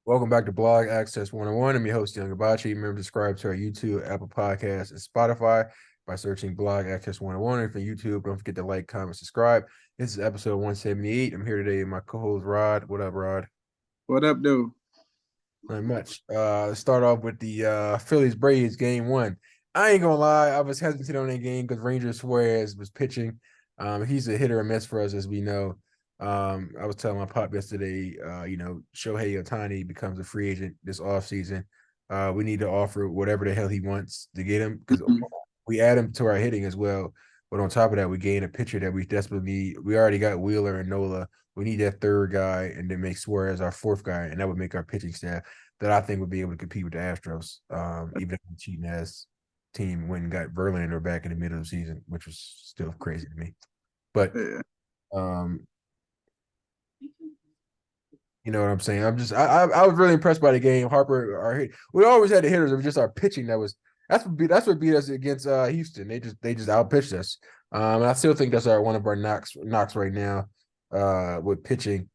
Welcome back to Blog Access 101. I'm your host, Young Abachi. Remember to subscribe to our YouTube, Apple Podcasts, and Spotify by searching Blog Access 101. And for YouTube, don't forget to like, comment, subscribe. This is episode 178. I'm here today with my co-host, Rod. What up, Rod? What up, dude? Not much. Let's start off with the Phillies-Braves game one. I ain't gonna lie, I was hesitant on that game because Ranger Suarez was pitching. He's a hit or a miss for us, as we know. I was telling my pop yesterday, Shohei Ohtani becomes a free agent this offseason. We need to offer whatever the hell he wants to get him because we add him to our hitting as well. But on top of that, we gain a pitcher that we desperately need. We already got Wheeler and Nola. We need that third guy and then make Suarez our fourth guy, and that would make our pitching staff that I think would be able to compete with the Astros, even if the cheating ass team went and got Verlander back in the middle of the season, which was still crazy to me. But Yeah. You know what I'm saying? I was really impressed by the game. Harper, we always had the hitters. It was just our pitching that's what beat us against Houston. They just outpitched us. And I still think that's one of our knocks right now with pitching.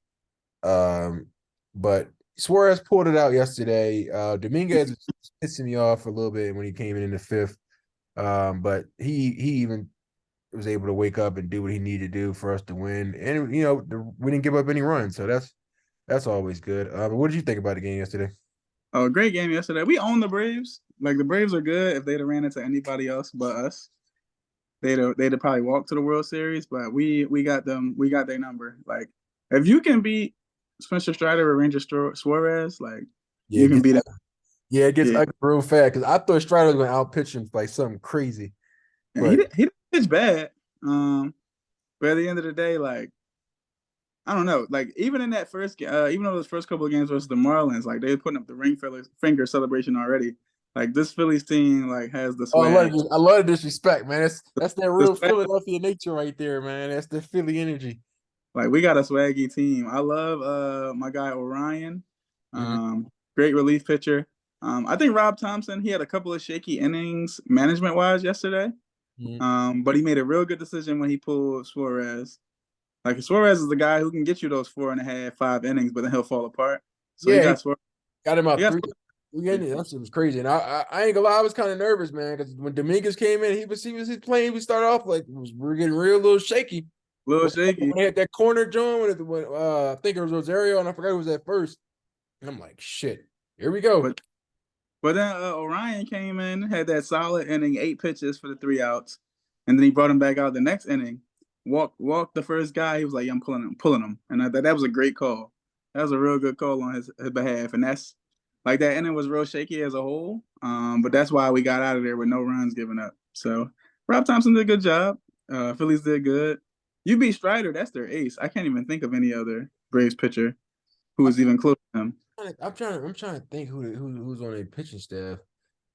But Suarez pulled it out yesterday. Dominguez was pissing me off a little bit when he came in the fifth. But he even was able to wake up and do what he needed to do for us to win. And we didn't give up any runs, so that's always good. But what did you think about the game yesterday? Oh, great game yesterday. We own the Braves. Like the Braves are good. If they'd have ran into anybody else but us, they'd have probably walked to the World Series. But we got them. We got their number. Like if you can beat Spencer Strider or Ranger Suarez, like Yeah, you it can gets beat him. yeah, it gets Yeah, ugly real fast because I thought Strider was going to outpitch him like something crazy, and but he didn't pitch bad. But at the end of the day, like I don't know. Like even in that first, even though those first couple of games versus the Marlins, like they were putting up the finger celebration already. Like this Phillies team, like has the oh, swag. I love the disrespect, man. That's that The real swag. Philadelphia nature right there, man. That's the Philly energy. Like we got a swaggy team. I love my guy Orion. Mm-hmm. Great relief pitcher. I think Rob Thompson, he had a couple of shaky innings management wise yesterday. Mm-hmm. But he made a real good decision when he pulled Suarez. Like Suarez is the guy who can get you those 4.5, 5 innings, but then he'll fall apart. So he Yeah, he got Suarez. got him He out got three innings. That shit was crazy. And I ain't gonna lie, I was kind of nervous, man, because when Dominguez came in, he was playing. We started off like we were getting real little shaky. a little When shaky. they had that corner joint when I think it was Rosario and I forgot who was at first. And I'm like, shit, here we go. But but then Orion came in, had that solid inning, 8 pitches for the 3 outs, and then he brought him back out the next inning. Walked the first guy. He was like, yeah, I'm pulling him, and I thought that was a great call. That was a real good call on his behalf, and that's like that inning was real shaky as a whole. But that's why we got out of there with no runs given up. So Rob Thompson did a good job. Phillies did good. You beat Strider, that's their ace. I can't even think of any other Braves pitcher who was even close to him. I'm trying to think who's on a pitching staff.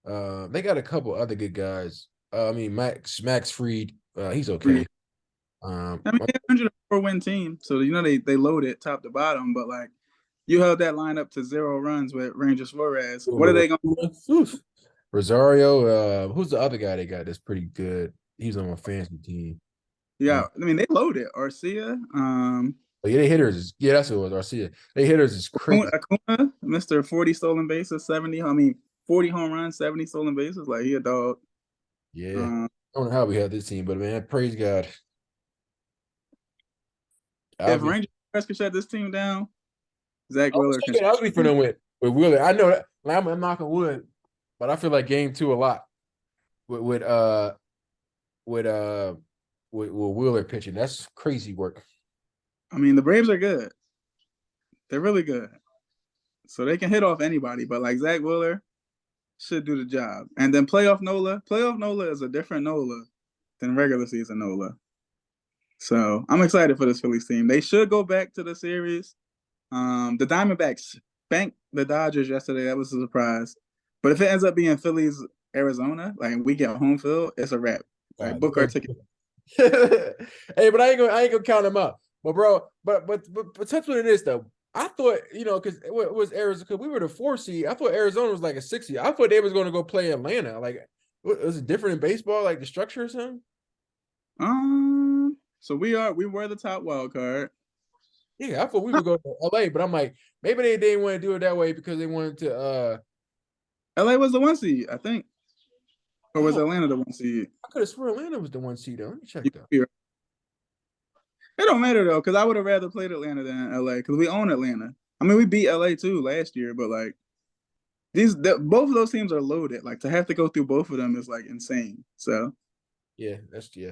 They got a couple other good guys. I mean, Max Fried, he's okay. I mean, they're 104 win team, so they load it top to bottom. But like, you held that line up to 0 runs with Ranger Suarez. What are they going? Rosario, who's the other guy they got that's pretty good? He's on my fantasy team. Yeah, I mean they loaded Arcia, But yeah, they hitters that's who it was. Arcia. They hitters is crazy. Acuna, Mister 40 stolen bases, 70. I mean 40 home runs, 70 stolen bases. Like he a dog. Yeah, Um, I don't know how we had this team, but man, praise God. I'll if be Ranger Suarez could shut this team down, Zach I was Wheeler can. thinking I'll be for them with Wheeler. I know that like, I'm knocking wood, but I feel like game two a lot with with uh with with Wheeler pitching. That's crazy work. I mean the Braves are good. They're really good, so they can hit off anybody. But like Zach Wheeler should do the job. And then playoff Nola is a different Nola than regular season Nola. So I'm excited for this Phillies team. They should go back to the series. The Diamondbacks spanked the Dodgers yesterday. That was a surprise. But if it ends up being Phillies Arizona, like we get home field, it's a wrap. Like book our ticket. Hey, but I ain't gonna count them up. But bro, but that's what it is though. I thought, because it was Arizona, because we were the 4 seed. I thought Arizona was like a 6 seed. I thought they was going to go play Atlanta. Like, was it different in baseball, like the structure or something? So we were the top wild card. Yeah, I thought we would go to LA, but I'm like, maybe they didn't want to do it that way because they wanted to LA was the 1 seed, I think, or was oh, Atlanta the 1 seed? I could have sworn Atlanta was the 1 seed though. Let me check though. It don't matter though, because I would have rather played Atlanta than LA, because we own Atlanta. I mean, we beat LA too last year, but like both of those teams are loaded. Like to have to go through both of them is like insane. So Yeah, yeah.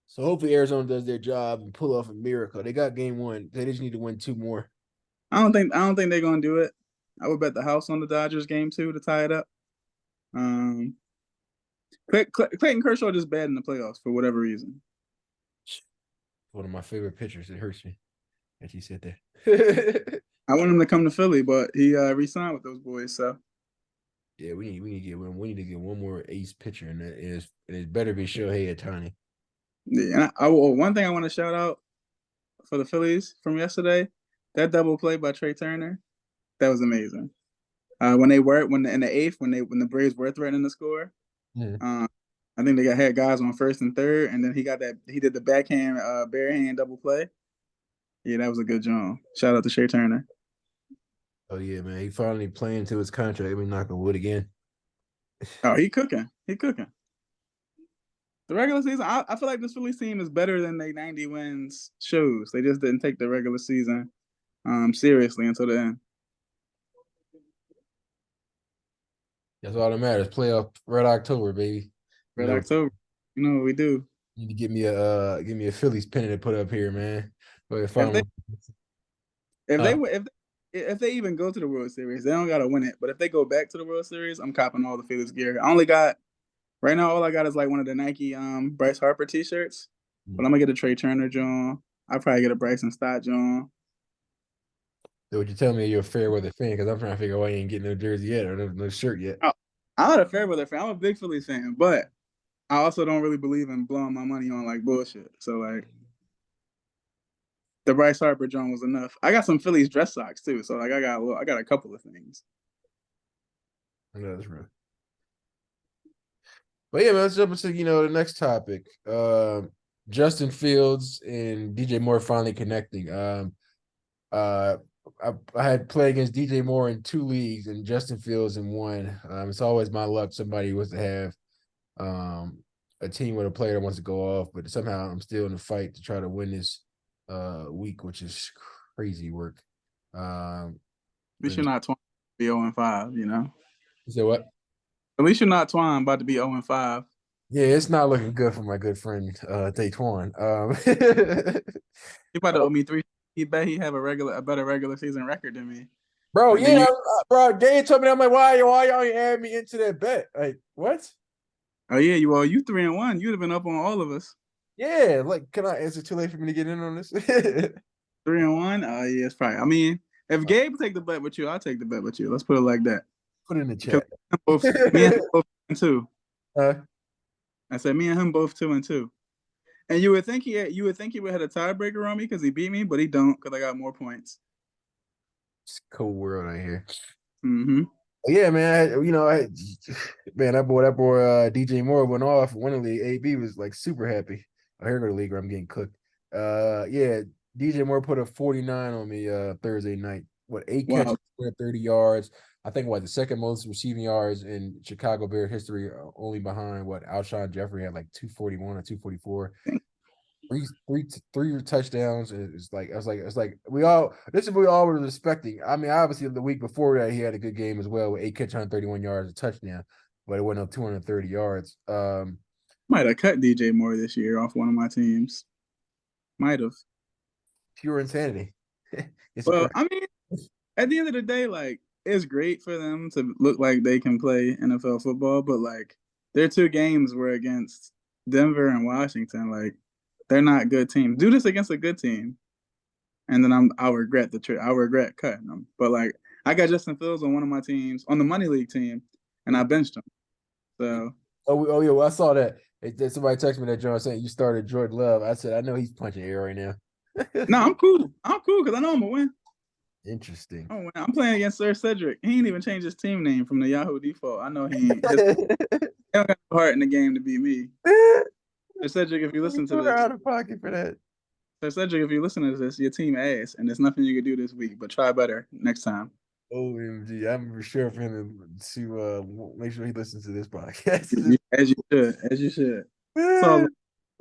So hopefully Arizona does their job and pull off a miracle. They got game one. They just need to win two more. I don't think they're gonna do it. I would bet the house on the Dodgers game two to tie it up. Um, Clayton Kershaw just bad in the playoffs for whatever reason. One of my favorite pitchers. It hurts me that you said that. I want him to come to Philly, but he re-signed with those boys. So Yeah, we need to get one more ace pitcher, and it better be Shohei Ohtani. yeah, one thing I want to shout out for the Phillies from yesterday, that double play by Trey Turner, that was amazing. When in the eighth, when the Braves were threatening to score, Yeah. I think they had guys on first and third, and then he did the backhand bare hand double play. Yeah, that was a good job. Shout out to Trey Turner. Oh yeah, man. He finally playing to his contract. Let me knock on wood again. Oh, he cooking. He cooking. The regular season, I feel like this Phillies team is better than they 90 wins shows. They just didn't take the regular season seriously until the end. That's all that matters. Playoff Red October, baby. You Red know, October. You know what we do. you need to give me a Phillies pennant to put up here, man. But If they finally, if they uh, if they even go to the World Series, they don't gotta win it. But if they go back to the World Series, I'm copping all the Phillies gear. I only got right now. All I got is like one of the Nike Bryce Harper T-shirts. But I'm gonna get a Trey Turner John. I probably get a Bryson Stott John. so would you tell me you're a fair weather fan? Because I'm trying to figure out why you ain't getting no jersey yet or no shirt yet. Oh, I'm not a Fairweather fan. I'm a big Phillies fan, but I also don't really believe in blowing my money on like bullshit. So like the Bryce Harper John was enough. I got some Phillies dress socks too. So like I got a couple of things. I know that's right. But yeah, man, let's jump into the next topic. Justin Fields and DJ Moore finally connecting. Uh, I had played against DJ Moore in 2 leagues and Justin Fields in one. It's always my luck. Somebody was to have a team with a player that wants to go off, but somehow I'm still in the fight to try to win this week, which is crazy work. At least you're not Twine to be 0-5, you know. You said what? At least you're not Twine about to be 0-5. Yeah, it's not looking good for my good friend Daytwan. He about to owe me 3. He bet he have a better regular season record than me. Bro, Like, yeah, bro. Dave told me, I'm like, why y'all ain't add me into that bet? Like, what? oh yeah, you 3-1. You'd have been up on all of us. Yeah, like, can I? Is it too late for me to get in on this? 3-1. Oh yeah, it's probably. I mean, if Gabe take the bet with you, I'll take the bet with you. Let's put it like that. Put it in the chat. Me and him both 2-2. Uh, I said me and him both 2-2. And you would think he would have a tiebreaker on me because he beat me, but he don't because I got more points. it's a cold world out here. Mm-hmm. Yeah, man. Man, that boy, DJ Moore went off. Winning league. AB was like super happy. I heard go to league where I'm getting cooked. Yeah, DJ Moore put a 49 on me Thursday night. What 8 catches, 30 yards. I think the second most receiving yards in Chicago Bear history, only behind Alshon Jeffrey had like 241 or 244. Three touchdowns. It's like this is what we all were expecting. I mean, obviously the week before that he had a good game as well with 8 catches, 131 yards, a touchdown, but it went up 230 yards. Might have cut DJ Moore this year off one of my teams. Might have. Pure insanity. Well, I mean, at the end of the day, like it's great for them to look like they can play NFL football, but like their 2 games were against Denver and Washington. Like they're not good teams. Do this against a good team, and then I'll regret I'll regret cutting them. But like I got Justin Fields on one of my teams on the money league team, and I benched him. So yeah, well, I saw that. Somebody texted me that John saying you started Jordan Love. I said I know he's punching air right now. no, I'm cool. I'm cool because I know I'm gonna win. Interesting. I'm playing against Sir Cedric. He ain't even changed his team name from the Yahoo default. I know he ain't. He don't got no heart in the game to beat me. Sir Cedric, if you listen to this, out of pocket for that. So Cedric, if you listen to this, your team ass, and there's nothing you can do this week, but try better next time. OMG, I'm for sure for him to make sure he listens to this podcast. As you should, as you should. So,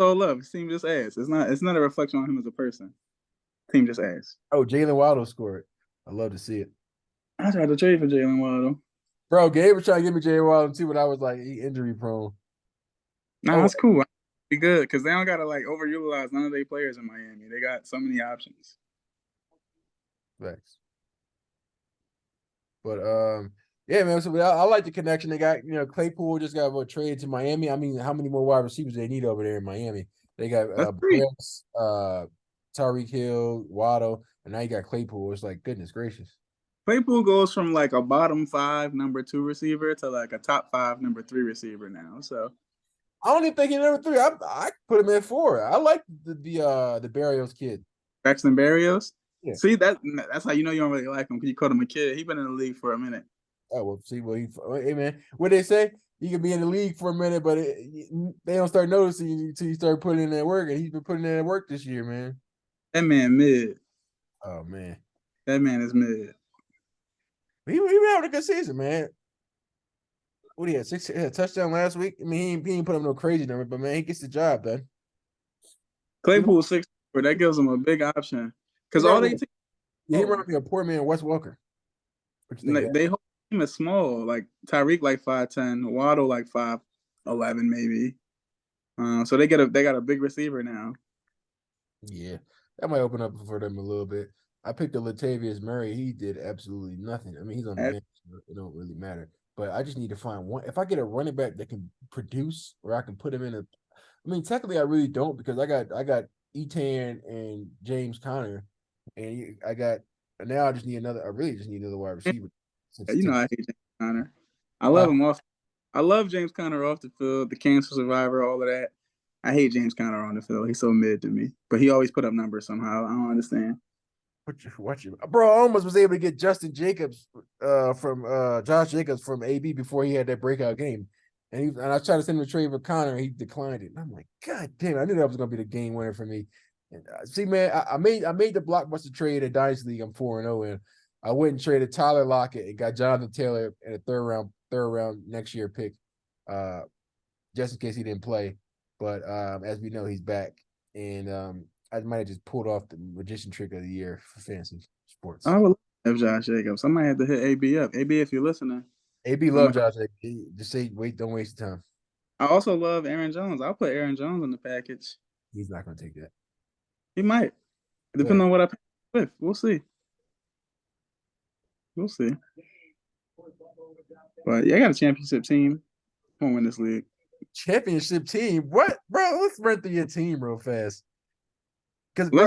so love. Team just ass. It's not a reflection on him as a person. Team just ass. Oh, Jalen Waddle scored. I love to see it. I tried to trade for Jalen Waddle. Bro, Gabe was trying to give me Jalen Waddle too, but I was like, he injury prone. Nah, Oh, that's cool. Be good because they don't gotta like overutilize none of their players in Miami. They got so many options. thanks. But yeah, man. So I like the connection they got. Claypool just got traded to Miami. I mean, how many more wide receivers they need over there in Miami? They got That's three. Brooks, Tyreek Hill, Waddle, and now you got Claypool. It's like goodness gracious. Claypool goes from like a bottom 5 number 2 receiver to like a top 5 number 3 receiver now. So I don't even think he's number 3. I put him in 4. I like the Barrios kid. Braxton Berrios. Yeah. See that's how you know you don't really like him because you called him a kid. He's been in the league for a minute. Oh well, see hey man, what they say? You can be in the league for a minute, but they don't start noticing you until you start putting in that work, and he's been putting in that work this year, man. That man mid. Oh man, that man is mid. He been having a good season, man. What he had 6 he had a touchdown last week. I mean, he ain't put up no crazy number, but man, he gets the job done. Claypool 6, that gives him a big option because all they he reminds me of poor man Wes Welker. They whole team is small. Like Tyreek like 5'10", Waddle like 5'11" maybe. So they got a big receiver now. Yeah, that might open up for them a little bit. I picked the Latavius Murray. He did absolutely nothing. I mean, he's on the bench. It don't really matter. But I just need to find one. If I get a running back that can produce, or I can put him in a. I mean, technically, I really don't because I got Etan and James Conner, and now I just need another. I really just need another wide receiver. I hate James Conner. I love him off. I love James Conner off the field, the cancer survivor, all of that. I hate James Conner on the field. He's so mid to me, but he always put up numbers somehow. I don't understand. Watch you, bro. I almost was able to get Justin Jacobs from Josh Jacobs from AB before he had that breakout game, and I tried to send him a trade for Connor, and he declined it. And I'm like, God damn! I knew that was gonna be the game winner for me. And see, man, I made the blockbuster trade at Dynasty League. I'm 4-0, and I went and traded Tyler Lockett and got Jonathan Taylor in a third round next year pick, just in case he didn't play. But as we know, he's back, and I might have just pulled off the magician trick of the year for fantasy sports. I would love Josh Jacobs. I might have to hit AB up. AB, if you're listening. AB love Josh Jacobs. Just say, don't waste time. I also love Aaron Jones. I'll put Aaron Jones in the package. He's not going to take that. He might, depending on what I pick with. We'll see. We'll see. But yeah, I got a championship team. I won't win this league. Championship team? What, bro? Let's run through your team real fast. Because bro,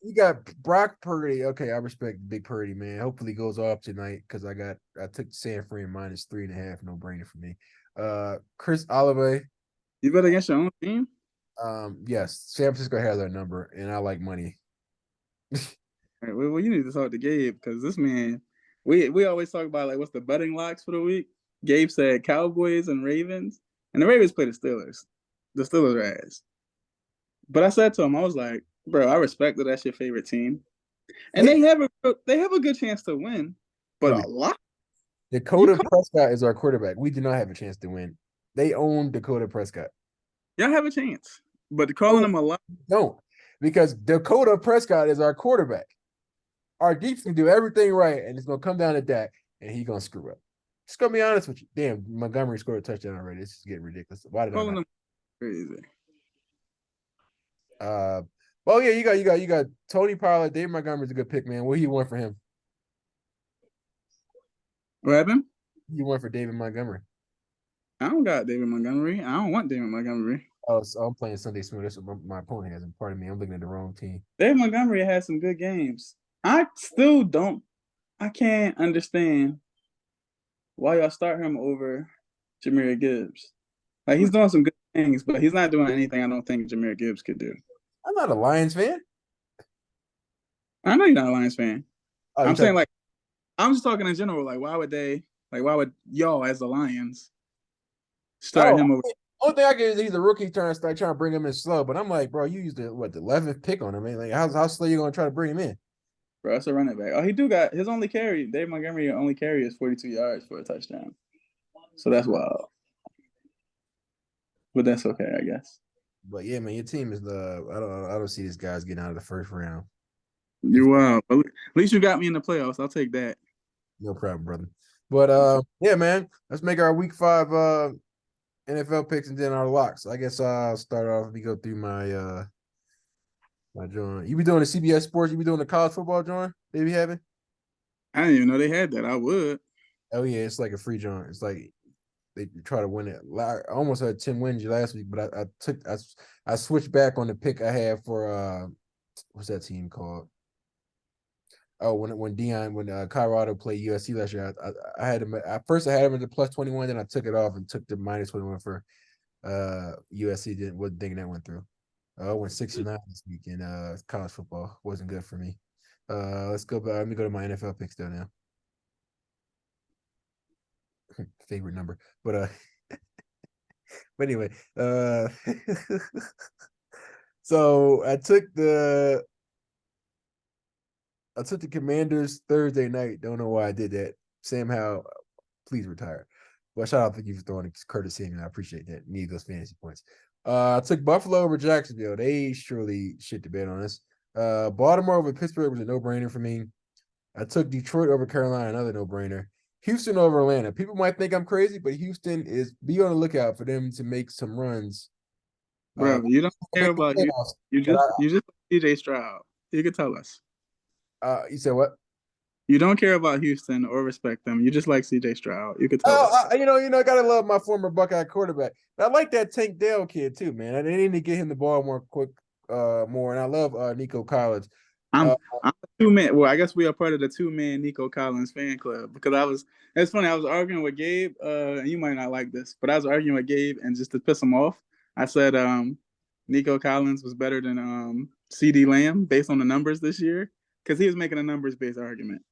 you got Brock Purdy. Okay, I respect Big Purdy, man. Hopefully he goes off tonight because I took San Fran -3.5, no brainer for me. Chris Olave. You bet against your own team? Yes, San Francisco has our number, and I like money. All right, well, you need to talk to Gabe because this man, we always talk about like what's the betting locks for the week. Gabe said Cowboys and Ravens, and the Ravens play the Steelers. The Steelers are ass. But I said to him, I was like, bro, I respect that that's your favorite team, and they have a good chance to win, but a lot. Dakota Prescott is our quarterback. We do not have a chance to win. They own Dakota Prescott. Y'all have a chance, but calling them a lot. Don't, because Dakota Prescott is our quarterback. Our defense can do everything right, and it's gonna come down to Dak, and he's gonna screw up. Just gonna be honest with you. Damn, Montgomery scored a touchdown already. This is getting ridiculous. Why did calling them crazy? Well, yeah, you got Tony Pollard. David Montgomery's a good pick, man. What do you want for him? What happened? You want for David Montgomery? I don't got David Montgomery. I don't want David Montgomery. Oh, so I'm playing Sunday Smooth. That's what my opponent has. Pardon me. I'm looking at the wrong team. David Montgomery had some good games. I still don't. I can't understand why y'all start him over Jahmyr Gibbs. Like he's doing some good things, but he's not doing anything I don't think Jahmyr Gibbs could do. I'm not a Lions fan. I know you're not a Lions fan. Oh, I'm saying like I'm just talking in general. Like why would y'all as the Lions start him over? Only thing I get is he's a rookie trying to start trying to bring him in slow. But I'm like, bro, you used the 11th pick on him. Man, like how slow you gonna try to bring him in? Bro, that's a running back. Oh, he do got his only carry. Dave Montgomery only carry is 42 yards for a touchdown. So that's wild. But that's okay, I guess. But yeah, man, your team is the I don't see these guys getting out of the first round. You're wild. But at least you got me in the playoffs. I'll take that. No problem, brother. But yeah, man, let's make our week 5 NFL picks and then our locks. I guess I'll start off. Let me go through my joint. You be doing the CBS Sports? You be doing the college football joint? They be having? I didn't even know they had that. I would. Oh yeah, it's like a free joint. It's like they try to win it. I almost had 10 wins last week, but I switched back on the pick I had for what's that team called? Oh, when Colorado played USC last year, I had him at first. I had him at the +21, then I took it off and took the -21 for USC. Wasn't thinking that went through. I went 69 this week in college football. Wasn't good for me. Let's go back. Let me go to my NFL picks though now. Favorite number, but but anyway, so I took the Commanders Thursday night. Don't know why I did that. Sam Howell, please retire. Well, shout out to you for throwing Curtis Samuel. I appreciate that. Need those fantasy points. I took Buffalo over Jacksonville. They surely shit the bed on us. Baltimore over Pittsburgh was a no-brainer for me. I took Detroit over Carolina, another no-brainer. Houston over Atlanta. People might think I'm crazy, but Houston be on the lookout for them to make some runs. Bro, you don't care Make the about you. playoffs. You just DJ Stroud. You can tell us. You said what? You don't care about Houston or respect them. You just like CJ Stroud. You could tell us. I gotta love my former Buckeye quarterback. But I like that Tank Dell kid too, man. They need to get him the ball more. And I love Nico Collins. I'm I'm a 2-man. Well, I guess we are part of the 2-man Nico Collins fan club because it's funny, I was arguing with Gabe, and you might not like this, but I was arguing with Gabe and just to piss him off, I said Nico Collins was better than CD Lamb based on the numbers this year. Because he was making a numbers based argument.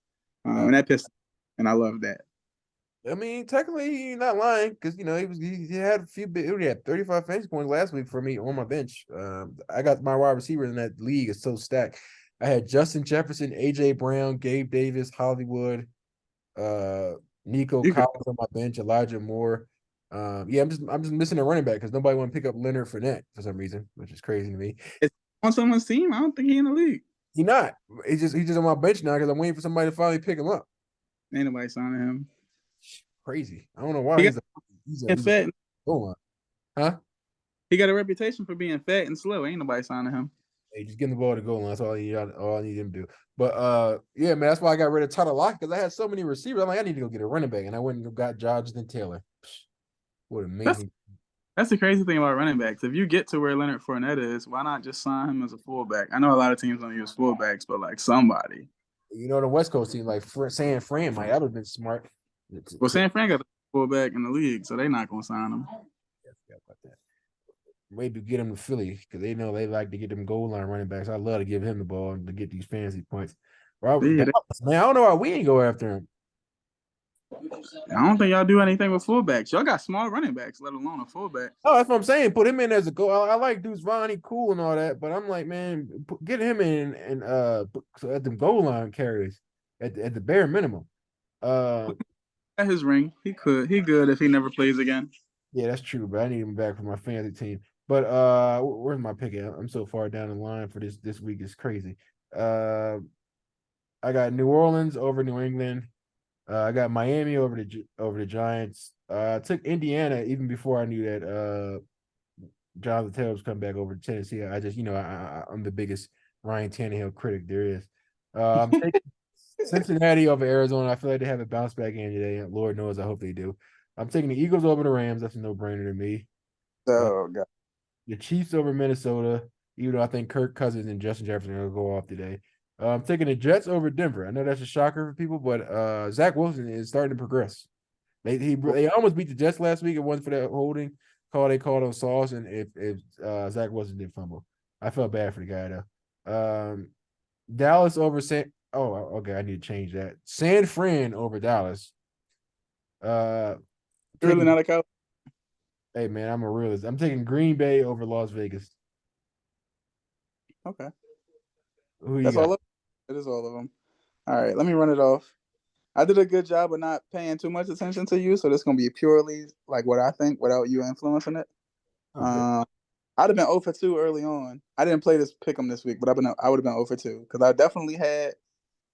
And that pissed me, and I love that. I mean, technically, he's not lying because he had a few he had 35 fantasy points last week for me on my bench. I got my wide receivers in that league is so stacked. I had Justin Jefferson, AJ Brown, Gabe Davis, Hollywood, Nico You could, Collins on my bench, Elijah Moore. Yeah, I'm just missing a running back because nobody want to pick up Leonard Fournette for some reason, which is crazy to me. it's on someone's team. I don't think he's in the league. He not. He's just on my bench now because I'm waiting for somebody to finally pick him up. Ain't nobody signing him. Crazy. I don't know why He he's got fat. oh, huh? He got a reputation for being fat and slow. Ain't nobody signing him. Hey, just give him the ball to goal line. That's all I need him to do. But yeah, man, that's why I got rid of Tyler Lockett because I had so many receivers. I'm like, I need to go get a running back, and I went and got Jonathan Taylor. What amazing. That's the crazy thing about running backs. If you get to where Leonard Fournette is, why not just sign him as a fullback? I know a lot of teams don't use fullbacks, but like somebody. The West Coast team like San Fran, like that would have been smart. Well, San Fran got the fullback in the league, so they're not gonna sign him. Maybe get him to Philly because they know they like to get them goal line running backs. I love to give him the ball to get these fantasy points. Man, I don't know why we ain't go after him. I don't think y'all do anything with fullbacks. Y'all got small running backs, let alone a fullback. Oh, that's what I'm saying. Put him in as a goal. I like Deuce Vaughn, he cool and all that, but I'm like, man, get him in and at the goal line carries at the bare minimum. At his ring, he good if he never plays again. Yeah, that's true, but I need him back for my fantasy team. But where's my pick at? I'm so far down the line for this week. It's crazy. I got New Orleans over New England. I got Miami over the Giants. I took Indiana even before I knew that Jonathan Taylor was coming back over to Tennessee. I just I'm the biggest Ryan Tannehill critic there is. I'm taking Cincinnati over Arizona. I feel like they have a bounce back game today. Lord knows, I hope they do. I'm taking the Eagles over the Rams. That's a no-brainer to me. Oh God. The Chiefs over Minnesota, even though I think Kirk Cousins and Justin Jefferson are going to go off today. I'm taking the Jets over Denver. I know that's a shocker for people, but Zach Wilson is starting to progress. They almost beat the Jets last week. It wasn't for that holding call they called on Sauce, and if Zach Wilson did fumble. I felt bad for the guy though. Dallas over San. Oh, okay. I need to change that. San Fran over Dallas. Really not a cow. Hey man, I'm a realist. I'm taking Green Bay over Las Vegas. Okay, Who you that's got? all of it is all of them. All right, let me run it off. I did a good job of not paying too much attention to you, so this gonna be purely like what I think without you influencing it. Okay. Um, I'd have been 0 for 2 early on. I didn't play this pick 'em this week, but I would have been 0 for 2 because I definitely had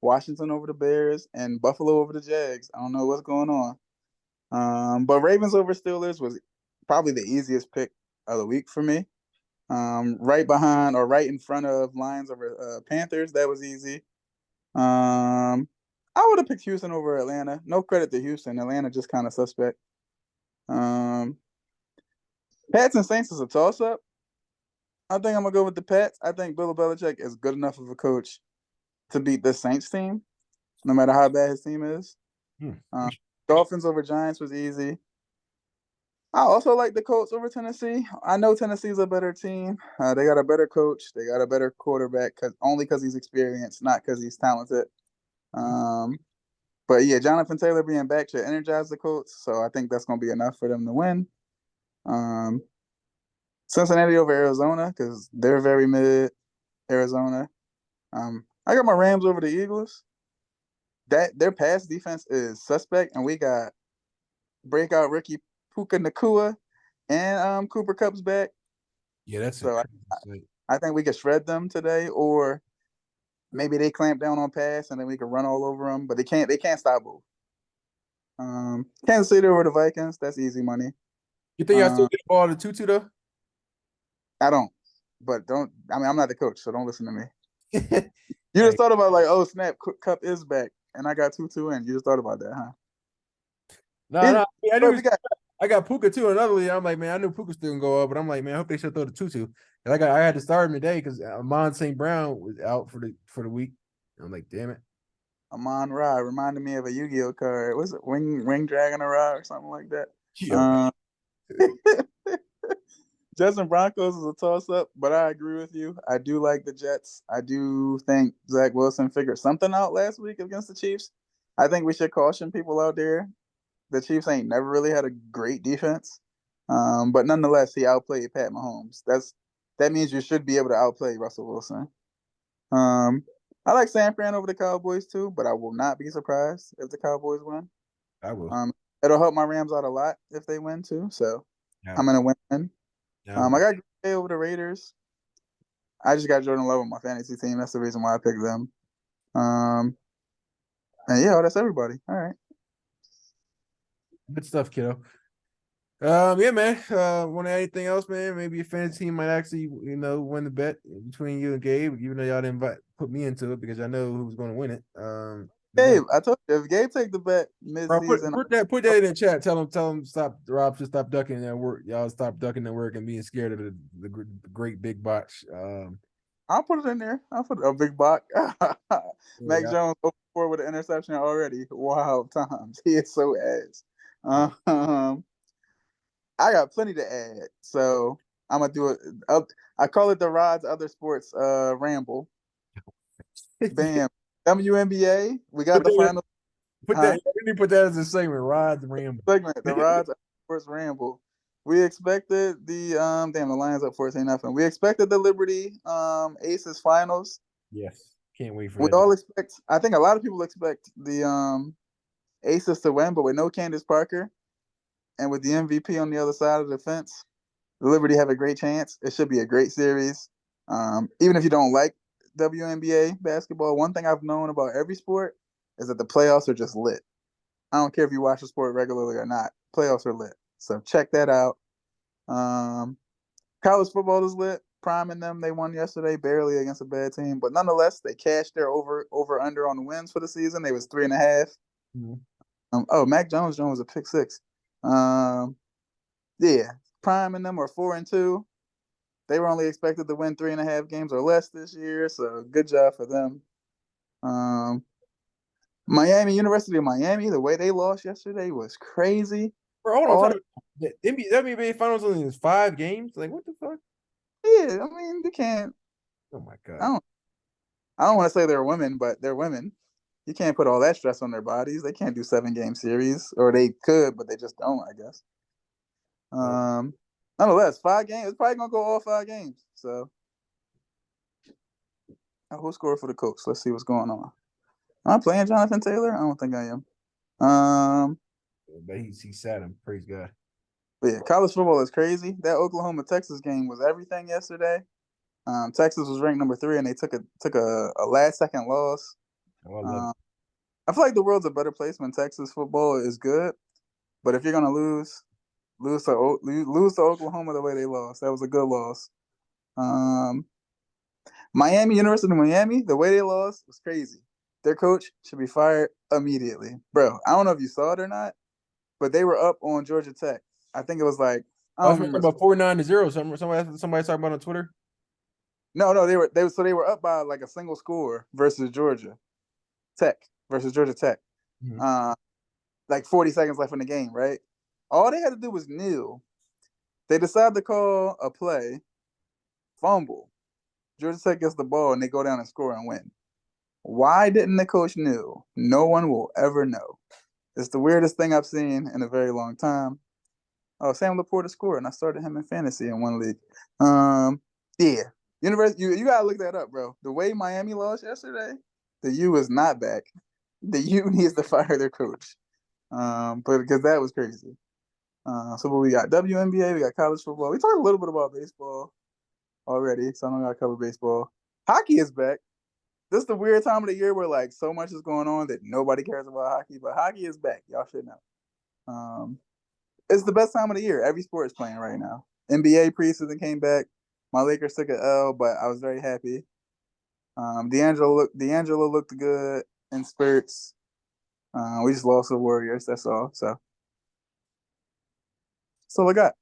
Washington over the Bears and Buffalo over the Jags. I don't know what's going on. But Ravens over Steelers was probably the easiest pick of the week for me. Right behind or right in front of Lions over Panthers, that was easy. I would have picked Houston over Atlanta. No credit to Houston. Atlanta just kind of suspect. Um, Pats and Saints is a toss up. I think I'm gonna go with the Pats. I think Bill Belichick is good enough of a coach to beat the Saints team, no matter how bad his team is. Hmm. Um, Dolphins over Giants was easy. I also like the Colts over Tennessee. I know Tennessee's a better team. They got a better coach. They got a better quarterback, only because he's experienced, not because he's talented. Um, but yeah, Jonathan Taylor being back should energize the Colts, so I think that's going to be enough for them to win. Um, Cincinnati over Arizona because they're very mid. Arizona. I got my Rams over the Eagles. That their pass defense is suspect, and we got breakout rookie Puka Nakua and Cooper Cup's back. Yeah, that's a So crazy sight. I think we could shred them today, or maybe they clamp down on pass and then we could run all over them. But they can't. They can't stop both. Kansas City over the Vikings. That's easy money. You think I still Um, get the ball to Tutu though? I don't. But don't. I mean, I'm not the coach, so don't listen to me. You just Hey, thought about like, oh snap, Cup is back, and I got 2-2 in. You just thought about that, huh? no, Either, no. I knew but he we was, got I got Puka too. Another league. I'm like, man, I knew Puka still gonna go up, but I'm like, man, I hope they should throw the Tutu. And I had to start him today because Amon St. Brown was out for the week. I'm like, damn it. Amon Ra reminded me of a Yu-Gi-Oh card. What's it? Ring Dragon or Ra or something like that. Yo, Um, Jets and Broncos is a toss up, but I agree with you. I do like the Jets. I do think Zach Wilson figured something out last week against the Chiefs. I think we should caution people out there. The Chiefs ain't never really had a great defense, but nonetheless, he outplayed Pat Mahomes. That means you should be able to outplay Russell Wilson. Um, I like San Fran over the Cowboys too, but I will not be surprised if the Cowboys win. I will. Um, it'll help my Rams out a lot if they win too. So I I'm will. gonna win. I I will. got Green Bay over the Raiders. I just got Jordan Love on my fantasy team. That's the reason why I picked them. Um, and yeah, that's everybody. All right. Good stuff, kiddo. Yeah, man. Want anything else, man? Maybe your fantasy team might actually, win the bet between you and Gabe, even though y'all didn't put me into it because I know who's going to win it. We're gonna Gabe, I told you if Gabe take the bet bro, mid-season, put that in the chat. Tell him stop. Rob should stop ducking that work. Y'all stop ducking that work and being scared of the great big botch. I'll put it in there. I'll put a big buck. Mac Yeah, Jones 0 4 with an interception already. Wow, times he is so ass. yeah. I got plenty to add, so I'm gonna do it. I call it the Rod's Other Sports ramble. Bam. WNBA. We got put the that. final. Put Huh? that. We need to put that as a segment. Rod the Rambo. Segment. The Rod's Other Sports ramble. We expected the damn the Lions up 14-0. We expected the Liberty Aces finals. Yes, can't wait for We that. all expect. I think a lot of people expect the Aces to win, but with no Candace Parker and with the MVP on the other side of the fence, the Liberty have a great chance. It should be a great series. Even if you don't like WNBA basketball, one thing I've known about every sport is that the playoffs are just lit. I don't care if you watch the sport regularly or not. Playoffs are lit. So check that out. Um, College football is lit. Prime and them, they won yesterday, barely against a bad team, but nonetheless, they cashed their over under on the wins for the season. They was 3.5. Mhm. Mac Jones was a pick six. Um, yeah, Prime and them are 4-2. They were only expected to win 3.5 games or less this year, so good job for them. Um, Miami, University of Miami, the way they lost yesterday was crazy. Bro, hold on. All Tell that, me, the WNBA finals only is 5 games. Like, what the fuck? yeah, I mean, you can't. Oh my I god. don't. I don't want to say they're women, but they're women. You can't put all that stress on their bodies. They can't do 7-game series, or they could, but they just don't, I guess. Nonetheless, 5 games. It's probably gonna go all 5 games. So, who scored for the Colts? Let's see what's going on. Am I playing Jonathan Taylor? I don't think I am. But he sat him. Praise God. But yeah, college football is crazy. That Oklahoma Texas game was everything yesterday. Texas was ranked number 3, and they took a last second loss. Oh, I love it. I feel like the world's a better place when Texas football is good. But if you're gonna lose to Oklahoma the way they lost, that was a good loss. University of Miami, the way they lost was crazy. Their coach should be fired immediately, bro. I don't know if you saw it or not, but they were up on Georgia Tech. I think it was like I I was don't talking remember. about 49-0. Somebody talking about on Twitter. No, they were up by like a single score versus Georgia Tech. Mhm. Like 40 seconds left in the game, right? All they had to do was kneel. They decided to call a play, fumble. Georgia Tech gets the ball and they go down and score and win. Why didn't the coach kneel? No one will ever know. It's the weirdest thing I've seen in a very long time. Oh, Sam Laporta scored, and I started him in fantasy in one league. Yeah, you gotta look that up, bro. The way Miami lost yesterday, the U is not back. The U needs to fire their coach. But because that was crazy. So what we got? WNBA, we got college football. We talked a little bit about baseball already, so I don't gotta cover baseball. Hockey is back. This is the weird time of the year where like so much is going on that nobody cares about hockey, but hockey is back. Y'all should know. It's the best time of the year. Every sport is playing right now. NBA preseason came back. My Lakers took an L, but I was very happy. D'Angelo looked good in spurts. We just lost the Warriors. That's all. So that's all I got.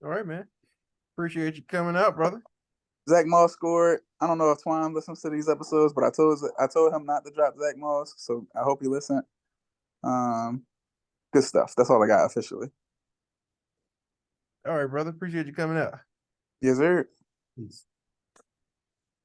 All right, man. Appreciate you coming out, brother. Zach Moss scored. I don't know if Twine listens to these episodes, but I told him not to drop Zach Moss, so I hope he listened. Good stuff. That's all I got officially. All right, brother. Appreciate you coming out. Yes, sir. Peace.